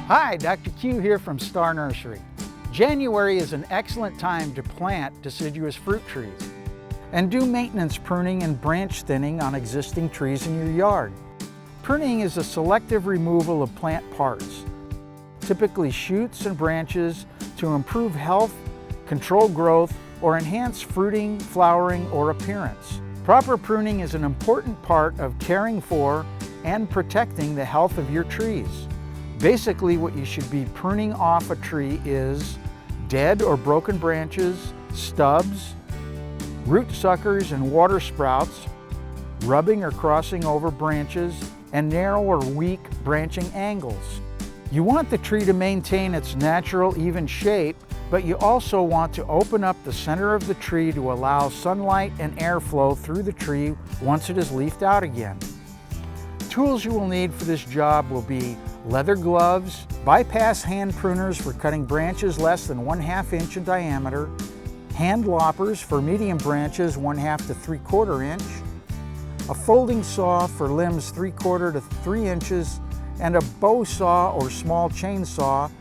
Hi, Dr. Q here from Star Nursery. January is an excellent time to plant deciduous fruit trees and do maintenance pruning and branch thinning on existing trees in your yard. Pruning is a selective removal of plant parts, typically shoots and branches, to improve health, control growth, or enhance fruiting, flowering, or appearance. Proper pruning is an important part of caring for and protecting the health of your trees. Basically, what you should be pruning off a tree is dead or broken branches, stubs, root suckers and water sprouts, rubbing or crossing over branches, and narrow or weak branching angles. You want the tree to maintain its natural, even shape, but you also want to open up the center of the tree to allow sunlight and airflow through the tree once it is leafed out again. Tools you will need for this job will be leather gloves, bypass hand pruners for cutting branches less than 1/2 inch in diameter, hand loppers for medium branches 1/2 to 3/4 inch, a folding saw for limbs 3/4 to 3 inches, and a bow saw or small chainsaw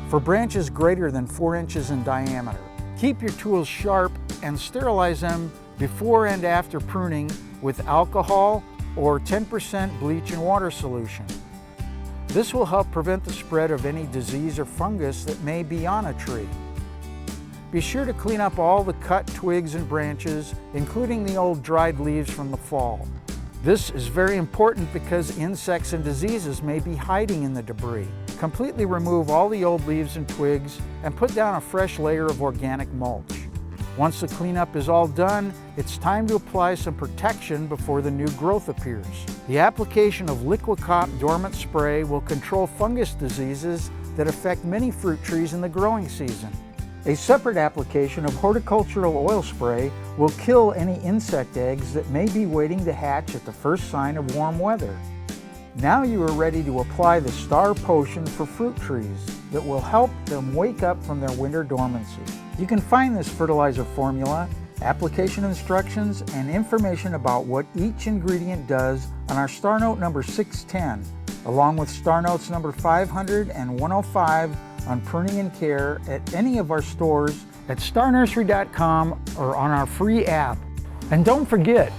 for branches greater than 4 inches in diameter. Keep your tools sharp and sterilize them before and after pruning with alcohol or 10% bleach and water solution. This will help prevent the spread of any disease or fungus that may be on a tree. Be sure to clean up all the cut twigs and branches, including the old dried leaves from the fall. This is very important because insects and diseases may be hiding in the debris. Completely remove all the old leaves and twigs and put down a fresh layer of organic mulch. Once the cleanup is all done, it's time to apply some protection before the new growth appears. The application of Liquicop dormant spray will control fungus diseases that affect many fruit trees in the growing season. A separate application of horticultural oil spray will kill any insect eggs that may be waiting to hatch at the first sign of warm weather. Now you are ready to apply the Star Potion for fruit trees that will help them wake up from their winter dormancy. You can find this fertilizer formula, application instructions, and information about what each ingredient does on our Star Note number 610, along with Star Notes number 500 and 105 on pruning and care at any of our stores at starnursery.com or on our free app. And don't forget,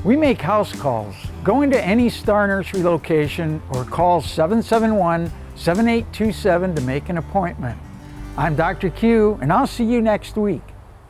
we make house calls. Go into any Star Nursery location or call 771-7827 to make an appointment. I'm Dr. Q, and I'll see you next week.